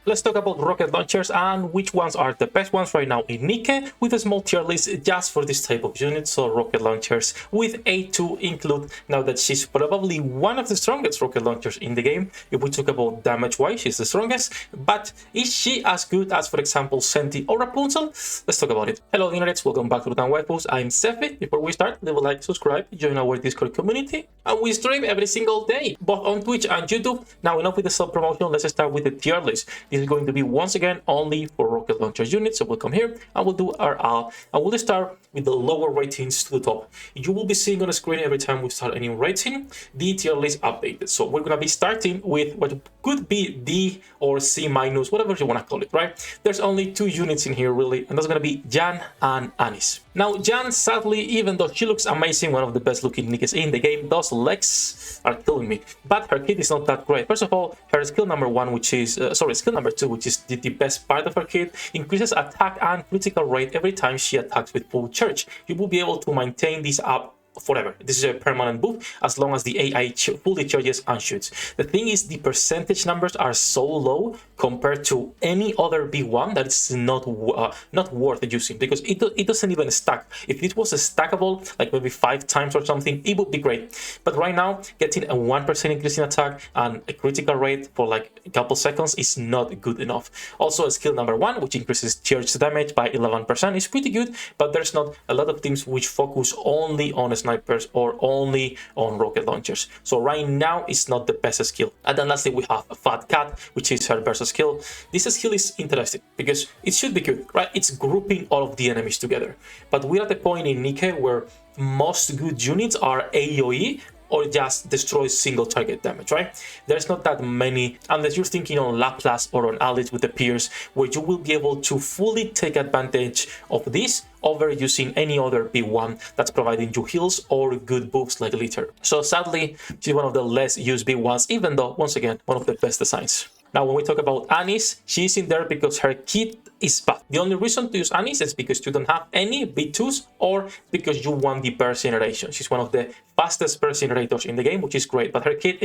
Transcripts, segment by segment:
let's talk about rocket launchers and which ones are the best ones right now in NIKKE, with a small tier list just for this type of unit. So rocket launchers with A2 include, now that she's probably one of the strongest rocket launchers in the game. If we talk about damage wise, she's the strongest, but is she as good as, for example, Senti or Rapunzel? Let's talk about it. Hello internets, welcome back to Waifus. I'm Sefi. Before we start, leave a like, subscribe, join our Discord community, and we stream every single day, both on Twitch and YouTube. Now enough with the self-promotion, let's start with the tier list. This is going to be once again only for rocket launcher units, so we'll come here and we'll do our all, and we'll start with the lower ratings to the top. You will be seeing on the screen every time we start a new rating the tier list updated. So we're gonna be starting with what could be D or C minus, whatever you want to call it, right? There's only two units in here really, and that's gonna be Jan and Anis. Now Jan, sadly, even though she looks amazing, one of the best looking NIKKEs in the game, those legs are killing me, but her kit is not that great. First of all, her skill number one, which is skill number two, which is the best part of her kit, increases attack and critical rate every time she attacks with full charge. You will be able to maintain this up forever. This is a permanent buff as long as the AI fully charges and shoots. The thing is, the percentage numbers are so low compared to any other B1 that it's not worth using, because it doesn't even stack. If it was a stackable, like maybe 5 times or something, it would be great. But right now, getting a 1% increase in attack and a critical rate for like a couple seconds is not good enough. Also, a skill number one, which increases charge damage by 11%, is pretty good, but there's not a lot of teams which focus only on snipers or only on rocket launchers. So right now it's not the best skill. And then lastly we have a Fat Cat, which is her versus skill. This skill is interesting because it should be good, right? It's grouping all of the enemies together. But we're at the point in NIKKE where most good units are AoE or just destroys single target damage, right? There's not that many, unless you're thinking on Laplace or on Alice with the Pierce, where you will be able to fully take advantage of this over using any other B1 that's providing you heals or good buffs like Litter. So sadly, she's one of the less used B1s, even though, once again, one of the best designs. Now, when we talk about Anis, she's in there because her kit is bad. The only reason to use Anis is because you don't have any B2s or because you want the burst generation. She's one of the fastest burst generators in the game, which is great, but her kit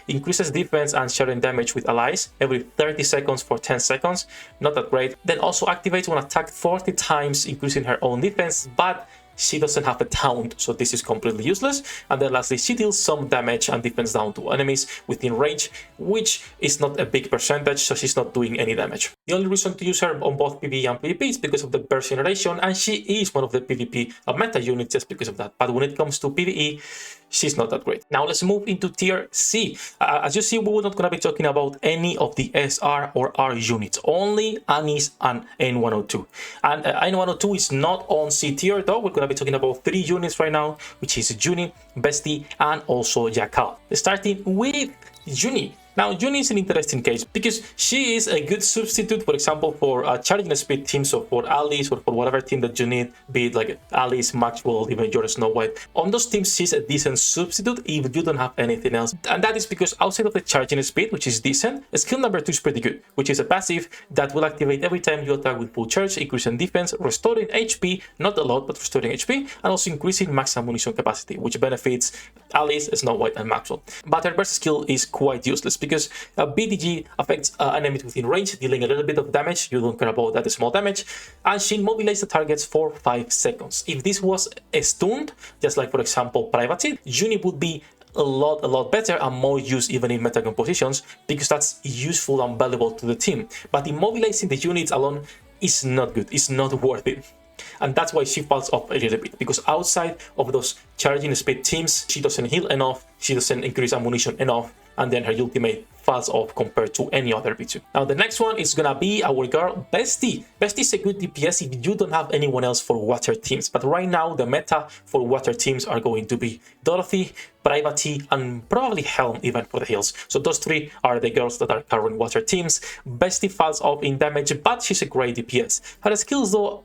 increases defense and sharing damage with allies every 30 seconds for 10 seconds. Not that great. Then also activates when attacked 40 times, increasing her own defense, but she doesn't have a taunt, so this is completely useless. And then lastly, she deals some damage and defense down to enemies within range, which is not a big percentage, so she's not doing any damage. The only reason to use her on both PvE and PvP is because of the burst generation, and she is one of the PvP meta units just because of that. But when it comes to PvE, she's not that great. Now let's move into tier C. As you see, we're not going to be talking about any of the SR or R units, only Anis and N102. And N102 is not on C tier though. We're going to be talking about 3 units right now, which is Juni, Bestie, and also Jakal. Starting with Juni. Now, Juni is an interesting case because she is a good substitute, for example, for charging speed teams, so for Alice or for whatever team that you need, be it like Alice, Maxwell, even your Snow White. On those teams, she's a decent substitute if you don't have anything else. And that is because outside of the charging speed, which is decent, skill number 2 is pretty good, which is a passive that will activate every time you attack with full charge, increasing defense, restoring HP, not a lot, but restoring HP, and also increasing max ammunition capacity, which benefits Alice, Snow White, and Maxwell. But her burst skill is quite useless because BDG affects enemies within range, dealing a little bit of damage. You don't care about that small damage, and she immobilizes the targets for 5 seconds. If this was a stunned, just like for example Privacy, Juni would be a lot better and more used even in meta compositions because that's useful and valuable to the team. But immobilizing the units alone is not good, it's not worth it. And that's why she falls off a little bit, because outside of those charging speed teams, she doesn't heal enough, she doesn't increase ammunition enough, and then her ultimate falls off compared to any other B2. Now the next one is gonna be our girl Bestie. Bestie is a good DPS if you don't have anyone else for water teams, but right now the meta for water teams are going to be Dorothy, Privacy, and probably Helm even for the heals. So those 3 are the girls that are carrying water teams. Bestie falls off in damage, but she's a great DPS. Her skills though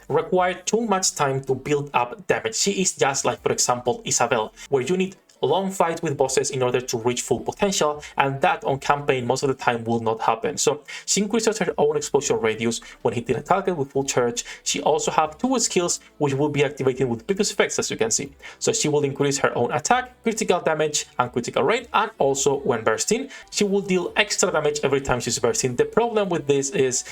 require too much time to build up damage. She is just like, for example, Isabel, where you need long fights with bosses in order to reach full potential, and that on campaign most of the time will not happen. So she increases her own explosion radius when hitting a target with full charge. She also have 2 skills which will be activated with previous effects, as you can see. So she will increase her own attack, critical damage, and critical rate, and also when bursting, she will deal extra damage every time she's bursting. The problem with this is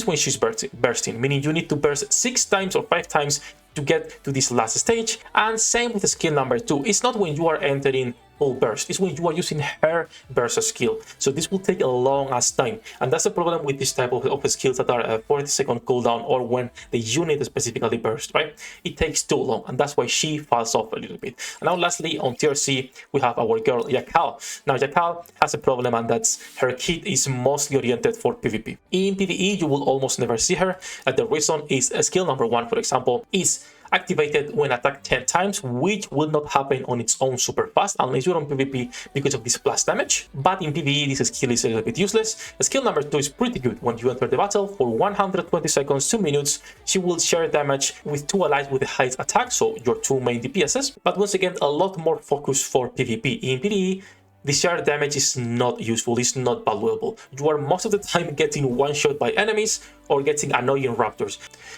when she's bursting, meaning you need to burst 6 times or 5 times to get to this last stage. And same with the skill number 2. It's not when you are entering full burst, it's when you are using her burst skill. So this will take a long ass time, and that's the problem with this type of skills that are a 40-second cooldown, or when the unit specifically burst, right? It takes too long, and that's why she falls off a little bit. And now lastly, on tier C, we have our girl Yakal. Now Yakal has a problem, and that's her kit is mostly oriented for PvP. In PvE, you will almost never see her. The reason is skill number 1, for example, is activated when attacked 10 times, which will not happen on its own super fast unless you're on PvP because of this plus damage. But in PvE, this skill is a little bit useless. Skill number 2 is pretty good. When you enter the battle for 120 seconds, 2 minutes, she will share damage with 2 allies with the highest attack, so your 2 main DPSs. But once again, a lot more focus for PvP. In PvE, the shared damage is not useful, it's not valuable. You are most of the time getting one-shot by enemies or getting annoying raptors.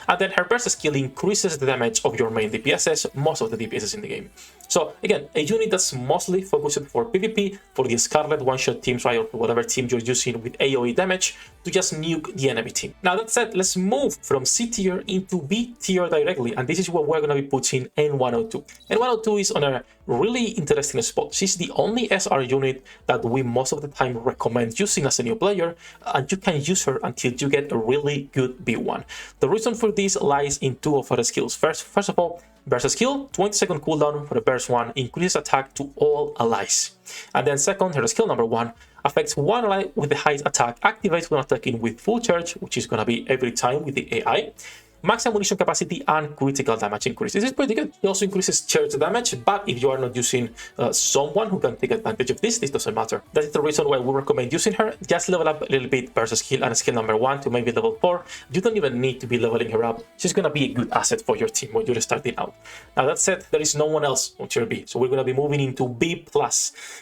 And then her burst skill increases the damage of your main DPSs, most of the DPSs in the game. So again, a unit that's mostly focused for PvP, for the Scarlet one-shot teams, right, or whatever team you're using with AoE damage to just nuke the enemy team. Now that said, let's move from C tier into B tier directly, and this is what we're going to be putting N102. N102 is on a really interesting spot. She's the only SR unit that we most of the time recommend using as a new player, and you can use her until you get a really good B1. The reason for this lies in 2 of her skills. First of all, burst skill, 20-second cooldown for the burst 1, increases attack to all allies. And then second, her skill number 1 affects 1 ally with the highest attack, activates when attacking with full charge, which is going to be every time with the AI. Max ammunition capacity and critical damage increase. This is pretty good. It also increases charge damage, but if you are not using someone who can take advantage of this doesn't matter. That is the reason why we recommend using her. Just level up a little bit burst skill and skill number 1 to maybe level 4. You don't even need to be leveling her up. She's going to be a good asset for your team when you're starting out. Now that said, there is no one else on tier B, so we're going to be moving into B+.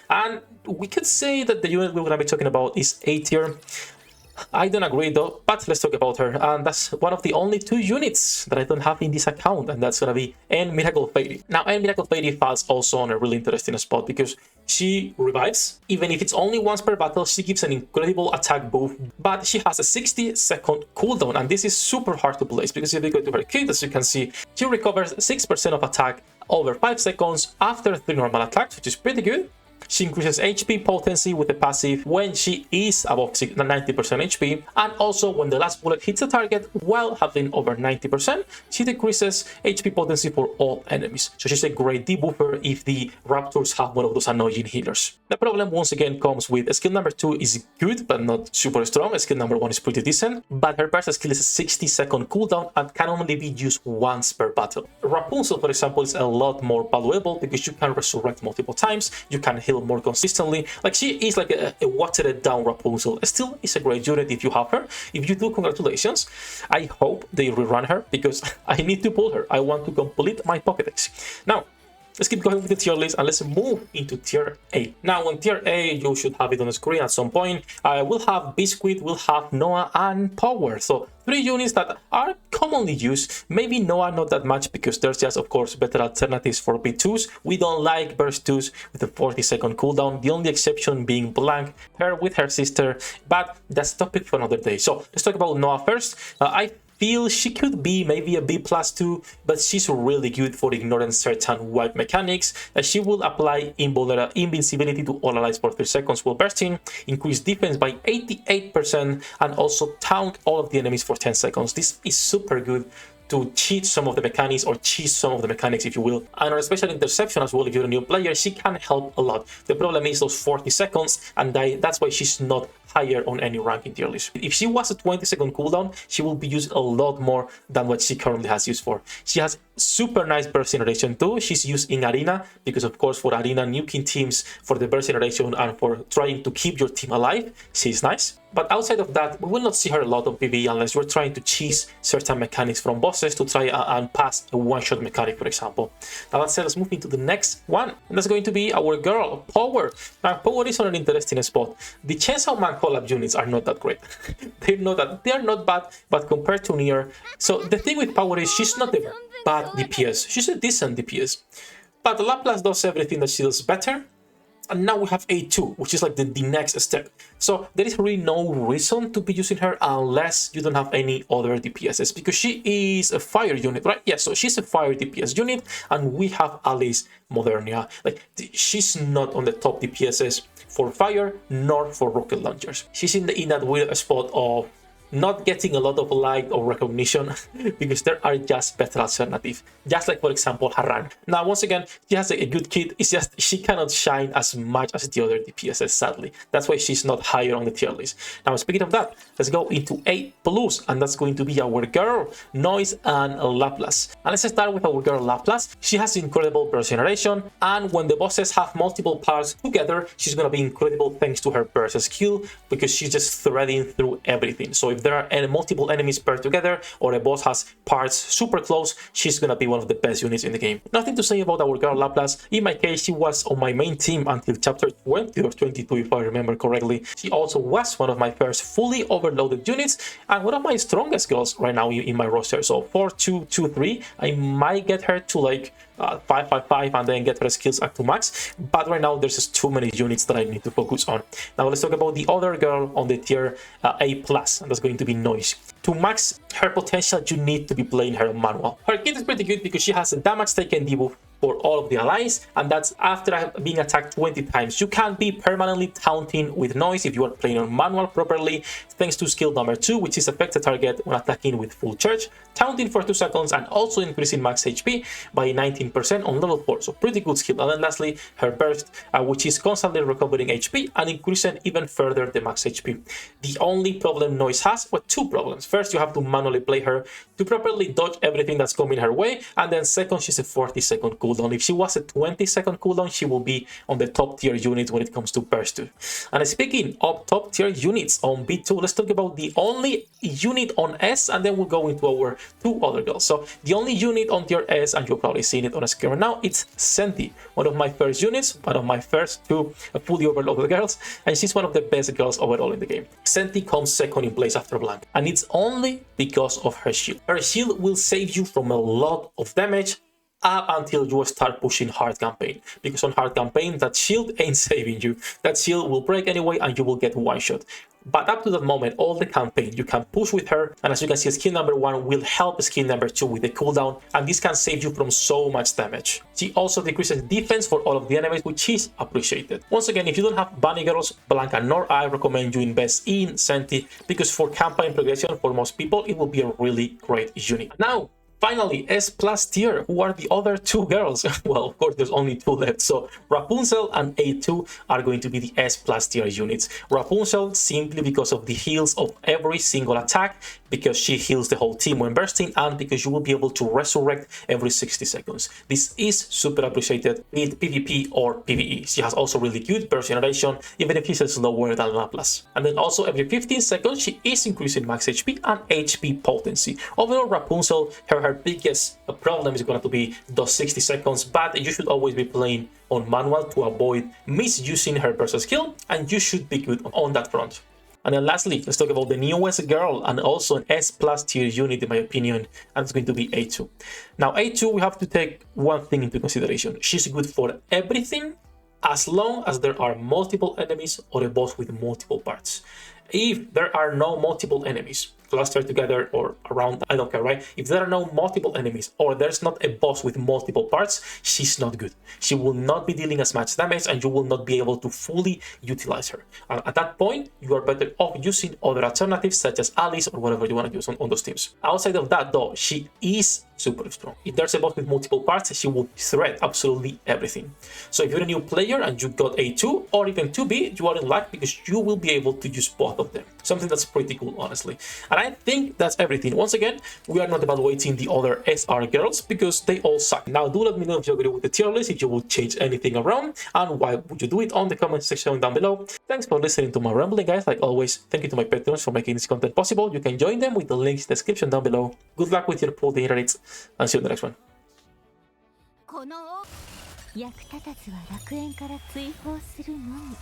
And we could say that the unit we're going to be talking about is A tier. I don't agree though, but let's talk about her, and that's one of the only 2 units that I don't have in this account, and that's gonna be N Miracle Fairy. Now N Miracle Fairy falls also on a really interesting spot because she revives. Even if it's only once per battle, she gives an incredible attack buff, but she has a 60-second cooldown, and this is super hard to place because if you go to her kit, as you can see, she recovers 6% of attack over 5 seconds after 3 normal attacks, which is pretty good. She increases HP potency with the passive when she is above 90% HP, and also when the last bullet hits a target while having over 90%, she decreases HP potency for all enemies. So she's a great debuffer if the Raptors have one of those annoying healers. The problem once again comes with skill number 2 is good but not super strong. Skill number 1 is pretty decent, but her burst skill is a 60-second cooldown and can only be used once per battle. Rapunzel, for example, is a lot more valuable because you can resurrect multiple times, you can heal more consistently. Like, she is like a watered down Rapunzel. Still is a great unit if you have her. If you do, congratulations. I hope they rerun her because I need to pull her. I want to complete my Pokédex. Now, let's keep going with the tier list and let's move into tier A. Now, on tier A, you should have it on the screen at some point. We'll have Biscuit, we'll have Noah, and Power. So 3 units that are commonly used. Maybe Noah not that much because there's just, of course, better alternatives for B2s. We don't like burst 2s with a 40-second cooldown. The only exception being Blank, her with her sister, but that's a topic for another day. So let's talk about Noah first. I feel she could be maybe a B+2, but she's really good for ignoring certain wipe mechanics. She will apply invincibility to all allies for 3 seconds while bursting, increase defense by 88%, and also taunt all of the enemies for 10 seconds. This is super good to cheat some of the mechanics, or cheat some of the mechanics if you will. And on special interception as well, if you're a new player, she can help a lot. The problem is those 40 seconds, and that's why she's not higher on any rank in tier list. If she was a 20-second cooldown, she will be used a lot more than what she currently has used for. She has super nice burst generation too. She's used in arena because, of course, for arena nuking teams, for the burst generation and for trying to keep your team alive, she's nice. But outside of that, we will not see her a lot on PvE unless you're trying to cheese certain mechanics from bosses to try and pass a one-shot mechanic, for example. Now that said, let's move into the next one, and that's going to be our girl, Power. Now, Power is on an interesting spot. The Chainsaw Man collab units are not that great. They are not bad, but compared to Nier, so the thing with Power is she's not a bad DPS, she's a decent DPS. But Laplace does everything that she does better. And now we have A2, which is like the next step. So there is really no reason to be using her unless you don't have any other DPSs, because she is a fire unit, right? Yeah, so she's a fire DPS unit, and we have Alice Modernia. Like, she's not on the top DPSs for fire nor for rocket launchers. She's in that weird spot of not getting a lot of light or recognition because there are just better alternatives. Just like, for example, Harran. Now, once again, she has a good kit. It's just she cannot shine as much as the other DPSs, sadly. That's why she's not higher on the tier list. Now, speaking of that, let's go into A+, and that's going to be our girl, Noise and Laplace. And let's start with our girl, Laplace. She has incredible burst generation, and when the bosses have multiple parts together, she's going to be incredible thanks to her burst skill, because she's just threading through everything. So if there are multiple enemies paired together, or a boss has parts super close, she's gonna be one of the best units in the game. Nothing to say about our girl Laplace. In my case, she was on my main team until chapter 20 or 22, if I remember correctly. She also was one of my first fully overloaded units, and one of my strongest girls right now in my roster. So 4-2-2-3, I might get her to like 5-5-5 and then get her skills up to max, but right now there's just too many units that I need to focus on. Now let's talk about the other girl on the tier A+, and that's going to be Noise. To max her potential, you need to be playing her on manual. Her kit is pretty good because she has a damage taken debuff for all of the allies, and that's after being attacked 20 times. You can be permanently taunting with Noise if you are playing on manual properly, thanks to skill number 2, which is affect the target when attacking with full charge, taunting for 2 seconds, and also increasing max HP by 19% on level 4. So pretty good skill. And then lastly, her burst, which is constantly recovering HP and increasing even further the max HP. The only problem Noise has, well, 2 problems. First, you have to manually play her to properly dodge everything that's coming her way, and then second, she's a 40-second cooldown. If she was a 20-second cooldown, she will be on the top tier units when it comes to burst. And speaking of top tier units on B2, let's talk about the only unit on S, and then we'll go into our 2 other girls. So the only unit on tier S, and you're probably seeing it on a screen right now, it's Senti, one of my first units, one of my first 2 fully overloaded girls, and she's one of the best girls overall in the game. Senti comes second in place after Blanc, and it's only because of her shield. Her shield will save you from a lot of damage up until you start pushing hard campaign, because on hard campaign that shield ain't saving you. That shield will break anyway and you will get one shot. But up to that moment, all the campaign you can push with her, and as you can see, skill number 1 will help skill number 2 with the cooldown, and this can save you from so much damage. She also decreases defense for all of the enemies, which is appreciated. Once again, if you don't have bunny girls, Blanca nor I recommend you invest in Senti, because for campaign progression for most people it will be a really great unit. Now, finally, S+ tier. Who are the other 2 girls? Well, of course, there's only 2 left. So Rapunzel and A2 are going to be the S+ tier units. Rapunzel simply because of the heals of every single attack, because she heals the whole team when bursting, and because you will be able to resurrect every 60 seconds. This is super appreciated, be it PvP or PvE. She has also really good burst generation, even if she's slower than Laplace. And then also every 15 seconds, she is increasing max HP and HP potency. Overall, Rapunzel, her biggest problem is going to be those 60 seconds, but you should always be playing on manual to avoid misusing her burst skill, and you should be good on that front. And then lastly, let's talk about the newest girl and also an S+ tier unit in my opinion, and it's going to be A2. Now A2, we have to take one thing into consideration. She's good for everything as long as there are multiple enemies or a boss with multiple parts. If there are no multiple enemies clustered together or around, I don't care, right? If there are no multiple enemies or there's not a boss with multiple parts, she's not good. She will not be dealing as much damage and you will not be able to fully utilize her. And at that point, you are better off using other alternatives such as Alice or whatever you want to use on those teams. Outside of that though, she is super strong. If there's a boss with multiple parts, she will threat absolutely everything. So if you're a new player and you got A2 or even 2B, you are in luck because you will be able to use both both of them. Something that's pretty cool, honestly. And I think that's everything. Once again, we are not evaluating the other SR girls because they all suck. Now, do let me know if you agree with the tier list, if you would change anything around, and why would you do it on the comment section down below. Thanks for listening to my rambling, guys. Like always, thank you to my patrons for making this content possible. You can join them with the links in the description down below. Good luck with your pool the internet, and see you in the next one. 役立たずは楽園から追放するのみ。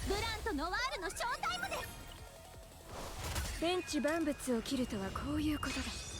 ブランとノワールのショータイムです。天地万物を切るとはこういうことだ。